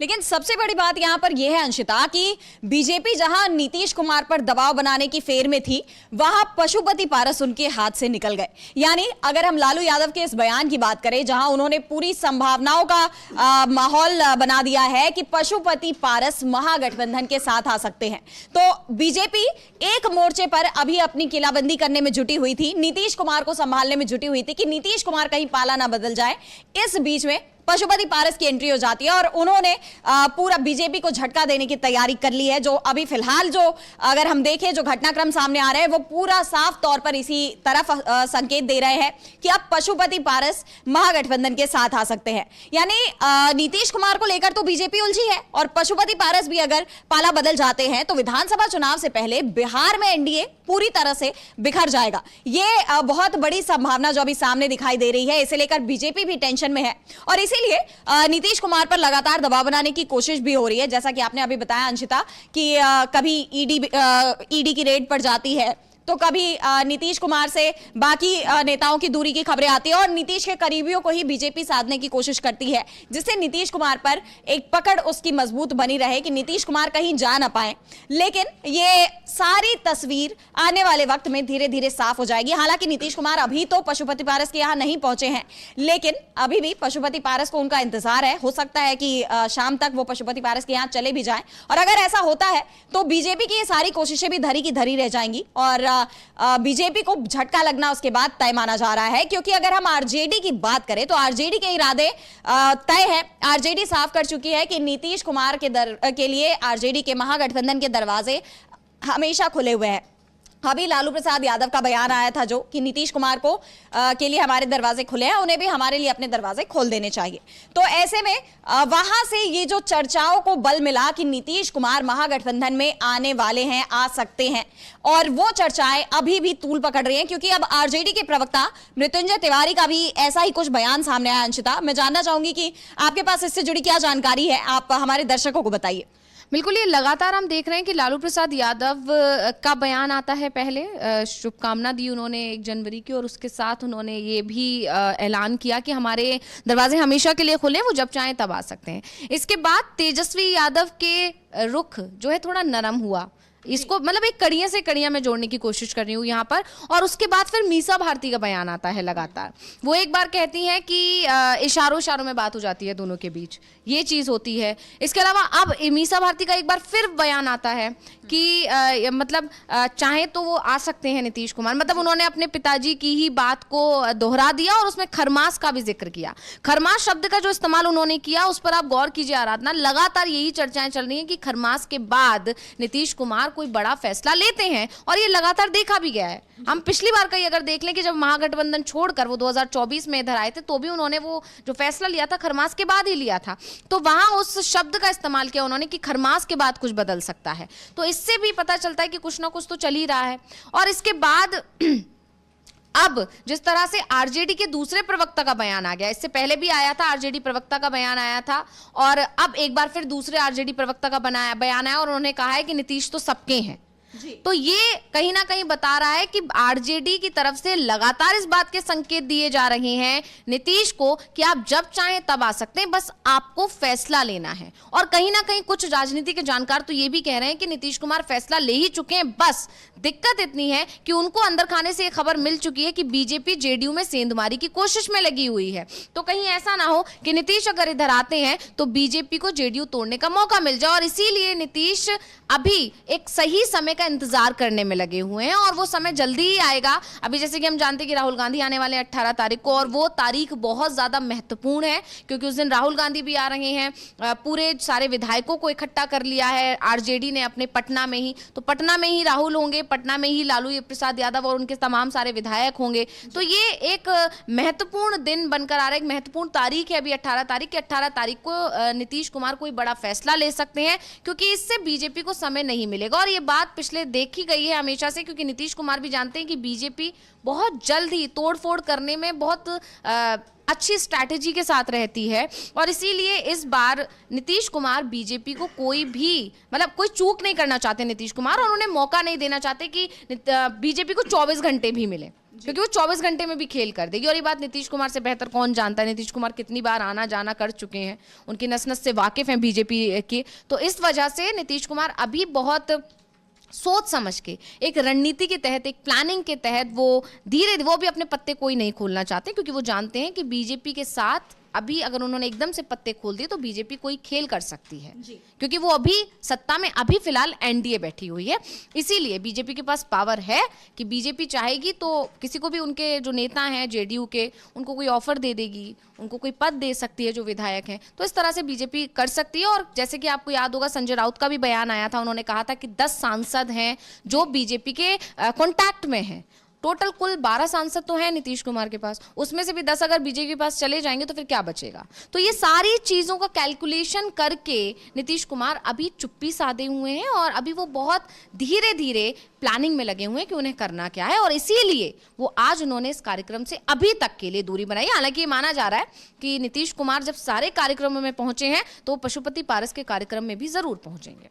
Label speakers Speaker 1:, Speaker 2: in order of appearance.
Speaker 1: लेकिन सबसे बड़ी बात यहां पर यह है अंशिता कि बीजेपी जहां नीतीश कुमार पर दबाव बनाने की फेर में थी, वहां पशुपति पारस उनके हाथ से निकल गए। यानी अगर हम लालू यादव के इस बयान की बात करें जहां उन्होंने पूरी संभावनाओं का माहौल बना दिया है कि पशुपति पारस महागठबंधन के साथ आ सकते हैं, तो बीजेपी एक मोर्चे पर अभी अपनी किलाबंदी करने में जुटी हुई थी, नीतीश कुमार को संभालने में जुटी हुई थी कि नीतीश कुमार कहीं पाला ना बदल जाए। इस बीच में पशुपति पारस की एंट्री हो जाती है और उन्होंने पूरा बीजेपी को झटका देने की तैयारी कर ली है। जो अभी फिलहाल जो अगर हम देखें जो घटनाक्रम सामने आ रहे हैं वो पूरा साफ तौर पर इसी तरफ संकेत दे रहे हैं कि अब पशुपति पारस महागठबंधन के साथ आ सकते हैं। यानी नीतीश कुमार को लेकर तो बीजेपी उलझी है और पशुपति पारस भी अगर पाला बदल जाते हैं तो विधानसभा चुनाव से पहले बिहार में एनडीए पूरी तरह से बिखर जाएगा। ये बहुत बड़ी संभावना जो अभी सामने दिखाई दे रही है, इसे लेकर बीजेपी भी टेंशन में है और इसीलिए नीतीश कुमार पर लगातार दबाव बनाने की कोशिश भी हो रही है। जैसा कि आपने अभी बताया अंशिता कि कभी ईडी की रेड पड़ जाती है तो कभी नीतीश कुमार से बाकी नेताओं की दूरी की खबरें आती है और नीतीश के करीबियों को ही बीजेपी साधने की कोशिश करती है, जिससे नीतीश कुमार पर एक पकड़ उसकी मजबूत बनी रहे कि नीतीश कुमार कहीं जा ना पाए। लेकिन ये सारी तस्वीर आने वाले वक्त में धीरे धीरे साफ हो जाएगी। हालांकि नीतीश कुमार अभी तो पशुपति पारस के यहाँ नहीं पहुंचे हैं, लेकिन अभी भी पशुपति पारस को उनका इंतजार है। हो सकता है कि शाम तक वो पशुपति पारस के यहाँ चले भी जाएं और अगर ऐसा होता है तो बीजेपी की ये सारी कोशिशें भी धरी की धरी रह जाएंगी और बीजेपी को झटका लगना उसके बाद तय माना जा रहा है। क्योंकि अगर हम आरजेडी की बात करें तो आरजेडी के इरादे तय है। आरजेडी साफ कर चुकी है कि नीतीश कुमार के लिए आरजेडी के महागठबंधन के दरवाजे हमेशा खुले हुए हैं। अभी लालू प्रसाद यादव का बयान आया था जो कि नीतीश कुमार को के लिए हमारे दरवाजे खुले हैं, उन्हें भी हमारे लिए अपने दरवाजे खोल देने चाहिए। तो ऐसे में वहां से ये जो चर्चाओं को बल मिला कि नीतीश कुमार महागठबंधन में आने वाले हैं, आ सकते हैं, और वो चर्चाएं अभी भी तूल पकड़ रही हैं क्योंकि अब आरजेडी के प्रवक्ता मृत्युंजय तिवारी का भी ऐसा ही कुछ बयान सामने आया। अंशिता, मैं जानना चाहूंगी कि आपके पास इससे जुड़ी क्या जानकारी है, आप हमारे दर्शकों को बताइए।
Speaker 2: बिल्कुल, ये लगातार हम देख रहे हैं कि लालू प्रसाद यादव का बयान आता है। पहले शुभकामना दी उन्होंने 1 जनवरी की और उसके साथ उन्होंने ये भी ऐलान किया कि हमारे दरवाजे हमेशा के लिए खुले, वो जब चाहें तब आ सकते हैं। इसके बाद तेजस्वी यादव के रुख जो है थोड़ा नरम हुआ। इसको मतलब एक कड़ियां से कड़ियां में जोड़ने की कोशिश कर रही हूँ यहाँ पर। और उसके बाद फिर मीसा भारती का बयान आता है लगातार। वो एक बार कहती हैं कि इशारों इशारों में बात हो जाती है दोनों के बीच, ये चीज़ होती है। इसके अलावा अब मीसा भारती का एक बार फिर बयान आता है कि मतलब चाहे तो वो आ सकते हैं नीतीश कुमार। मतलब उन्होंने अपने पिताजी की ही बात को दोहरा दिया और उसमें खरमास का भी जिक्र किया। खरमास शब्द का जो इस्तेमाल उन्होंने किया उस पर आप गौर कीजिए आराधना। लगातार यही चर्चाएं चल रही हैं कि खरमास के बाद नीतीश कुमार कोई बड़ा फैसला लेते हैं और ये लगातार देखा भी गया है। हम पिछली बार का अगर देख लें कि जब महागठबंधन छोड़कर वो 2024 में इधर आए थे तो भी उन्होंने वो जो फैसला लिया था खरमास के बाद ही लिया था। तो वहां उस शब्द का इस्तेमाल किया उन्होंने कि खरमास के बाद कुछ बदल सकता है। तो इससे भी पता चलता है कि कुछ ना कुछ तो चल ही रहा है। और इसके बाद अब जिस तरह से आरजेडी के दूसरे प्रवक्ता का बयान आ गया, इससे पहले भी आया था, आरजेडी प्रवक्ता का बयान आया था और अब एक बार फिर दूसरे आरजेडी प्रवक्ता का बयान आया और उन्होंने कहा है कि नीतीश तो सबके हैं। तो ये कहीं ना कहीं बता रहा है कि आरजेडी की तरफ से लगातार इस बात के संकेत दिए जा रहे हैं नीतीश को कि आप जब चाहें तब आ सकते हैं, बस आपको फैसला लेना है। और कहीं ना कहीं कुछ राजनीति के जानकार तो ये भी कह रहे हैं कि नीतीश कुमार फैसला ले ही चुके हैं। बस दिक्कत इतनी है कि उनको अंदर खाने से ये खबर मिल चुकी है कि बीजेपी जेडीयू में सेंधमारी की कोशिश में लगी हुई है। तो कहीं ऐसा ना हो कि नीतीश अगर इधर आते हैं तो बीजेपी को जेडीयू तोड़ने का मौका मिल जाए। और इसीलिए नीतीश अभी एक सही समय इंतजार करने में लगे हुए हैं और वो समय जल्दी ही आएगा। अभी जैसे कि हम जानते हैं कि राहुल गांधी आने वाले 18 तारीख को और वो तारीख बहुत ज्यादा महत्वपूर्ण है क्योंकि उस दिन राहुल गांधी भी आ रहे हैं। पूरे सारे विधायकों को इकट्ठा कर लिया है आरजेडी ने अपने पटना में ही। तो पटना में ही राहुल होंगे, पटना में ही लालू प्रसाद यादव और उनके तमाम सारे विधायक होंगे। तो ये एक महत्वपूर्ण दिन बनकर आ रहा है, एक महत्वपूर्ण तारीख है अभी 18 तारीख की। 18 तारीख को नीतीश कुमार कोई बड़ा फैसला ले सकते हैं क्योंकि इससे बीजेपी को समय नहीं मिलेगा। और ये बात पिछले इसलिए देखी गई है हमेशा से, क्योंकि नीतीश कुमार भी जानते हैं कि बीजेपी बहुत जल्द ही तोड़फोड़ करने में बहुत अच्छी स्ट्रैटेजी के साथ रहती है, और इसीलिए इस बार नीतीश कुमार बीजेपी को कोई भी मतलब कोई चूक नहीं करना चाहते नीतीश कुमार, और उन्हें मौका नहीं देना चाहते कि बीजेपी को 24 घंटे भी मिले, क्योंकि वो 24 घंटे में भी खेल कर देगी। और ये बात नीतीश कुमार से बेहतर कौन जानता है, नीतीश कुमार कितनी बार आना जाना कर चुके हैं, उनकी नस नस से वाकिफ हैं बीजेपी की। तो इस वजह से नीतीश कुमार अभी बहुत सोच समझ के एक रणनीति के तहत, एक प्लानिंग के तहत वो वो भी अपने पत्ते कोई नहीं खोलना चाहते, क्योंकि वो जानते हैं कि बीजेपी के साथ अभी अगर उन्होंने एकदम से पत्ते खोल दिए तो बीजेपी कोई खेल कर सकती है, क्योंकि वो अभी सत्ता में अभी फिलहाल एनडीए बैठी हुई है। इसीलिए बीजेपी के पास पावर है कि बीजेपी चाहेगी तो किसी को भी, उनके जो नेता हैं जेडीयू के, उनको कोई ऑफर दे देगी, उनको कोई पद दे सकती है जो विधायक हैं। तो इस तरह से बीजेपी कर सकती है। और जैसे कि आपको याद होगा, संजय राउत का भी बयान आया था, उन्होंने कहा था कि 10 सांसद हैं जो बीजेपी के कॉन्टैक्ट में हैं। टोटल कुल 12 सांसद तो हैं नीतीश कुमार के पास, उसमें से भी 10 अगर बीजेपी के पास चले जाएंगे तो फिर क्या बचेगा। तो ये सारी चीज़ों का कैलकुलेशन करके नीतीश कुमार अभी चुप्पी साधे हुए हैं, और अभी वो बहुत धीरे धीरे प्लानिंग में लगे हुए हैं कि उन्हें करना क्या है। और इसीलिए वो आज उन्होंने इस कार्यक्रम से अभी तक के लिए दूरी बनाई। हालांकि ये माना जा रहा है कि नीतीश कुमार जब सारे कार्यक्रमों में पहुंचे हैं तो वो पशुपति पारस के कार्यक्रम में भी जरूर पहुंचेंगे।